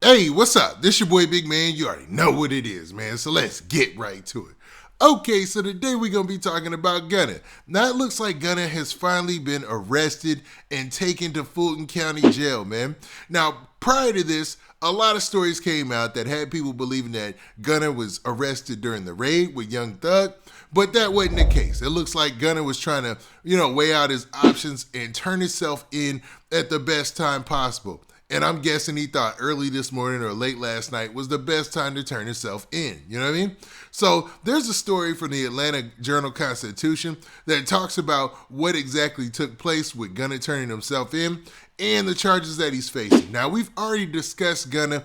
Hey, what's up? This your boy Big Man. You already know what it is, man. So let's get right to it. Okay, so today we're going to be talking about Gunna. Now it looks like Gunna has finally been arrested and taken to Fulton County Jail, man. Now, prior to this, a lot of stories came out that had people believing that Gunna was arrested during the raid with Young Thug, but that wasn't the case. It looks like Gunna was trying to, weigh out his options and turn himself in at the best time possible. And I'm guessing he thought early this morning or late last night was the best time to turn himself in. You know what I mean? So there's a story from the Atlanta Journal-Constitution that talks about what exactly took place with Gunna turning himself in and the charges that he's facing. Now, we've already discussed Gunna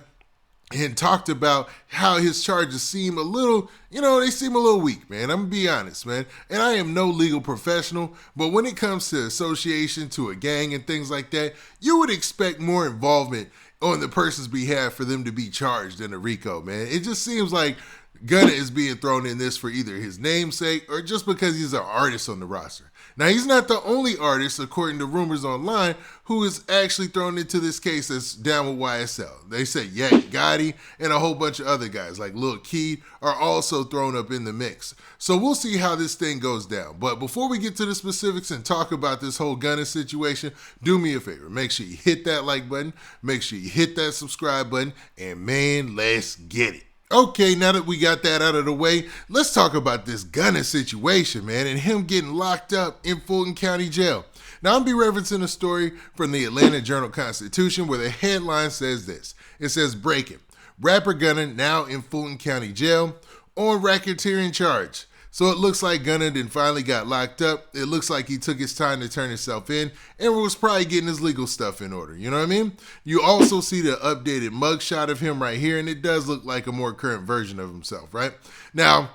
and talked about how his charges seem a little, they seem a little weak, man. I'm going to be honest, man. And I am no legal professional, but when it comes to association to a gang and things like that, you would expect more involvement on the person's behalf for them to be charged in a RICO, man. It just seems like Gunna is being thrown in this for either his namesake or just because he's an artist on the roster. Now, he's not the only artist, according to rumors online, who is actually thrown into this case that's down with YSL. They say Yak Gotti and a whole bunch of other guys like Lil Keed are also thrown up in the mix. So we'll see how this thing goes down. But before we get to the specifics and talk about this whole Gunna situation, do me a favor. Make sure you hit that like button. Make sure you hit that subscribe button. And man, let's get it. Okay, now that we got that out of the way, let's talk about this Gunna situation, man, and him getting locked up in Fulton County Jail. Now, I'll be referencing a story from the Atlanta Journal-Constitution where the headline says this. It says, breaking. Rapper Gunna now in Fulton County Jail on racketeering charge. So it looks like Gunna then finally got locked up. It looks like he took his time to turn himself in and was probably getting his legal stuff in order. You know what I mean? You also see the updated mugshot of him right here, and it does look like a more current version of himself, right? Now,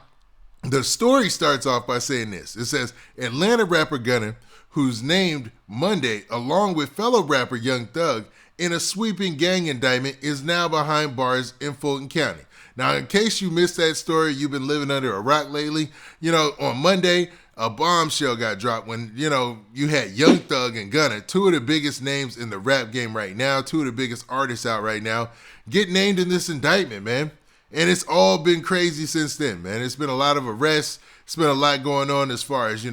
the story starts off by saying this. It says, Atlanta rapper Gunna, who's named Monday along with fellow rapper Young Thug in a sweeping gang indictment, is now behind bars in Fulton County. Now, in case you missed that story, you've been living under a rock lately, on Monday, a bombshell got dropped when, you had Young Thug and Gunna, two of the biggest names in the rap game right now, two of the biggest artists out right now, get named in this indictment, man. And it's all been crazy since then, man. It's been a lot of arrests. It's been a lot going on as far as,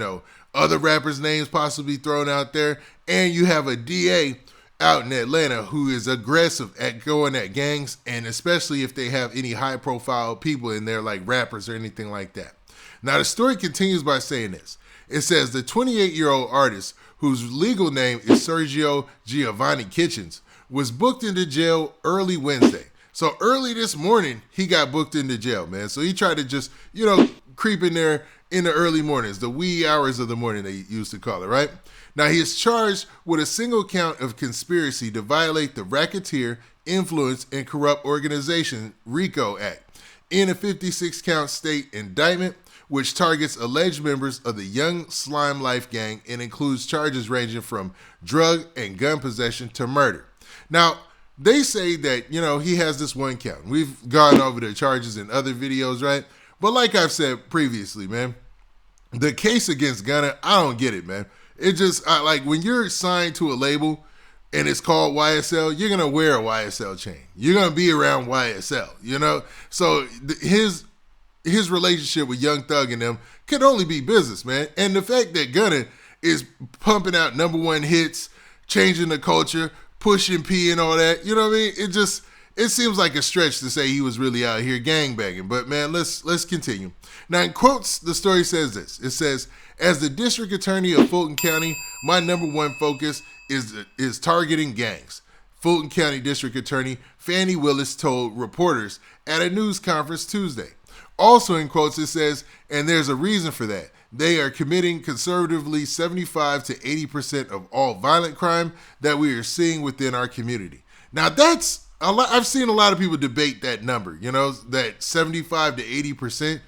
other rappers' names possibly thrown out there. And you have a DA out in Atlanta who is aggressive at going at gangs, and especially if they have any high profile people in there like rappers or anything like that. Now the story continues by saying this. It says the 28-year-old artist, whose legal name is Sergio Giovanni Kitchens, was booked into jail early Wednesday. So early this morning, he got booked into jail, man. So he tried to just, creep in there in the early mornings, the wee hours of the morning they used to call it, right? Now, he is charged with a single count of conspiracy to violate the Racketeer, Influence, and Corrupt Organization RICO Act in a 56-count state indictment, which targets alleged members of the Young Slime Life gang and includes charges ranging from drug and gun possession to murder. Now, they say that, he has this one count. We've gone over the charges in other videos, right? But like I've said previously, man, the case against Gunna, I don't get it, man. It just, like when you're signed to a label and it's called YSL, you're going to wear a YSL chain. You're going to be around YSL, So his relationship with Young Thug and them could only be business, man. And the fact that Gunna is pumping out #1 hits, changing the culture, pushing P and all that, you know what I mean? It seems like a stretch to say he was really out here gangbanging. But man, let's continue. Now, in quotes, the story says this. It says, as the district attorney of Fulton County, my #1 focus is targeting gangs. Fulton County District Attorney Fannie Willis told reporters at a news conference Tuesday. Also in quotes, it says, and there's a reason for that. They are committing conservatively 75 to 80% of all violent crime that we are seeing within our community. Now, that's a lot. I've seen a lot of people debate that number, that 75 to 80%.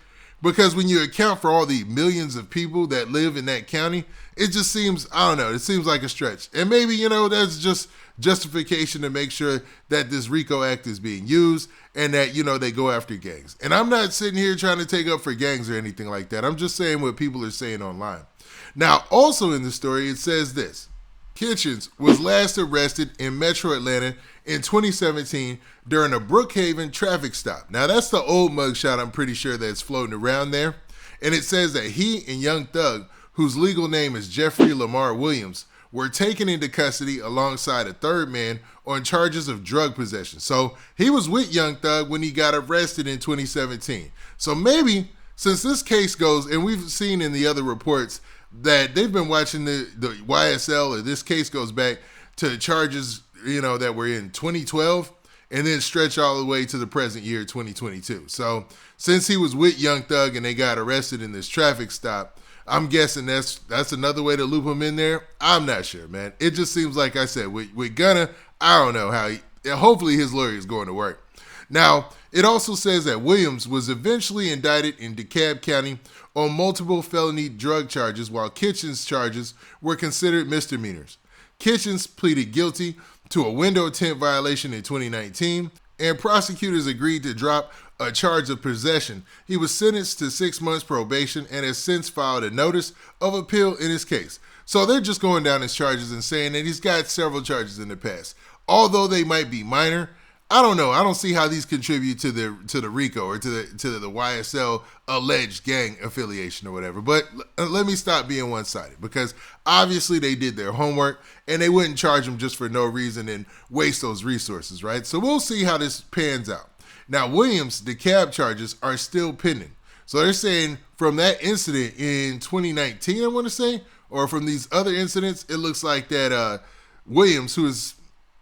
Because when you account for all the millions of people that live in that county, it just seems, I don't know, it seems like a stretch. And maybe, that's just justification to make sure that this RICO Act is being used and that, they go after gangs. And I'm not sitting here trying to take up for gangs or anything like that. I'm just saying what people are saying online. Now, also in the story, it says this. Kitchens was last arrested in Metro Atlanta in 2017 during a Brookhaven traffic stop. Now, that's the old mugshot, I'm pretty sure, that's floating around there. And it says that he and Young Thug, whose legal name is Jeffrey Lamar Williams, were taken into custody alongside a third man on charges of drug possession. So he was with Young Thug when he got arrested in 2017. So maybe, since this case goes, and we've seen in the other reports that they've been watching the YSL, or this case goes back to charges, that were in 2012 and then stretch all the way to the present year, 2022. So since he was with Young Thug and they got arrested in this traffic stop, I'm guessing that's another way to loop him in there. I'm not sure, man. It just seems like I said, with Gunna, I don't know how hopefully his lawyer is going to work. Now, it also says that Williams was eventually indicted in DeKalb County on multiple felony drug charges, while Kitchens' charges were considered misdemeanors. Kitchens pleaded guilty to a window tint violation in 2019, and prosecutors agreed to drop a charge of possession. He was sentenced to 6 months probation and has since filed a notice of appeal in his case. So they're just going down his charges and saying that he's got several charges in the past. Although they might be minor, I don't know. I don't see how these contribute to the RICO or to the YSL alleged gang affiliation or whatever. But let me stop being one-sided, because obviously they did their homework and they wouldn't charge them just for no reason and waste those resources, right? So we'll see how this pans out. Now, Williams' DeKalb charges are still pending. So they're saying from that incident in 2019, I want to say, or from these other incidents, it looks like that Williams, who is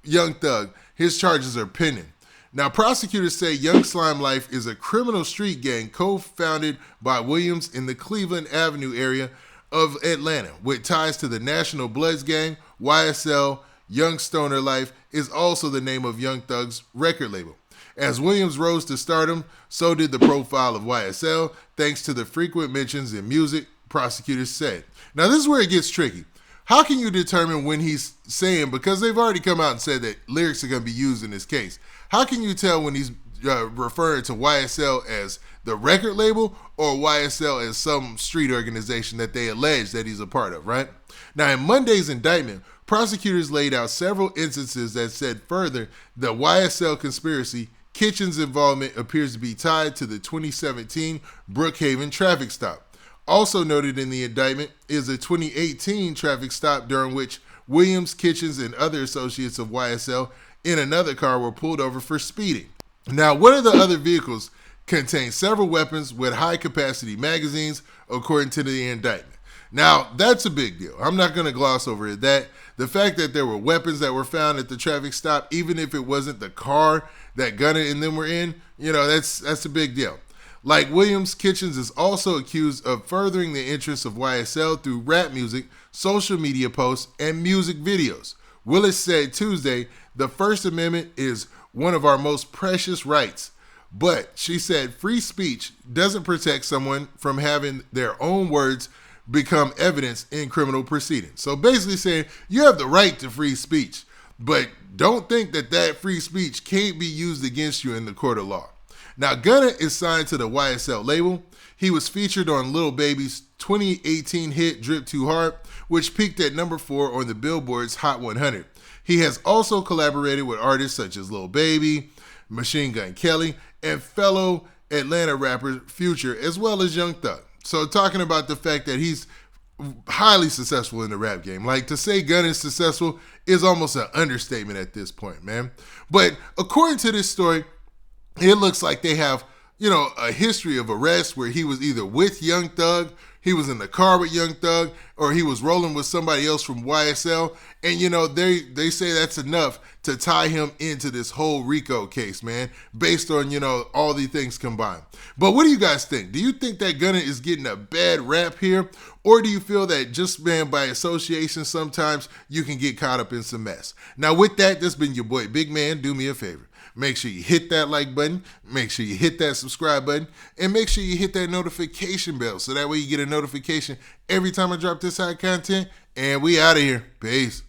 Young Thug, his charges are pending. Now, prosecutors say Young Slime Life is a criminal street gang co-founded by Williams in the Cleveland Avenue area of Atlanta, with ties to the National Bloods gang. YSL, Young Stoner Life, is also the name of Young Thug's record label. As Williams rose to stardom, so did the profile of YSL, thanks to the frequent mentions in music, prosecutors said. Now, this is where it gets tricky. How can you determine when he's saying, because they've already come out and said that lyrics are going to be used in this case, how can you tell when he's referring to YSL as the record label or YSL as some street organization that they allege that he's a part of, right? Now, in Monday's indictment, prosecutors laid out several instances that said further the YSL conspiracy. Kitchens' involvement appears to be tied to the 2017 Brookhaven traffic stop. Also noted in the indictment is a 2018 traffic stop during which Williams, Kitchens, and other associates of YSL in another car were pulled over for speeding. Now, one of the other vehicles contained several weapons with high-capacity magazines, according to the indictment. Now, that's a big deal. I'm not going to gloss over that. The fact that there were weapons that were found at the traffic stop, even if it wasn't the car that Gunna and them were in, that's a big deal. Like Williams, Kitchens is also accused of furthering the interests of YSL through rap music, social media posts, and music videos. Willis said Tuesday, "The First Amendment is one of our most precious rights." But she said free speech doesn't protect someone from having their own words become evidence in criminal proceedings. So basically saying you have the right to free speech, but don't think that free speech can't be used against you in the court of law. Now, Gunna is signed to the YSL label. He was featured on Lil Baby's 2018 hit Drip Too Hard, which peaked at number 4 on the Billboard's Hot 100. He has also collaborated with artists such as Lil Baby, Machine Gun Kelly, and fellow Atlanta rapper Future, as well as Young Thug. So talking about the fact that he's highly successful in the rap game. Like, to say Gunna is successful is almost an understatement at this point, man. But according to this story, it looks like they have, a history of arrests where he was either with Young Thug, he was in the car with Young Thug, or he was rolling with somebody else from YSL. And, they say that's enough to tie him into this whole RICO case, man, based on, all these things combined. But what do you guys think? Do you think that Gunna is getting a bad rap here? Or do you feel that just, man, by association, sometimes you can get caught up in some mess? Now, with that, this has been your boy, Big Man. Do me a favor. Make sure you hit that like button, make sure you hit that subscribe button, and make sure you hit that notification bell so that way you get a notification every time I drop this hot content. And we out of here. Peace.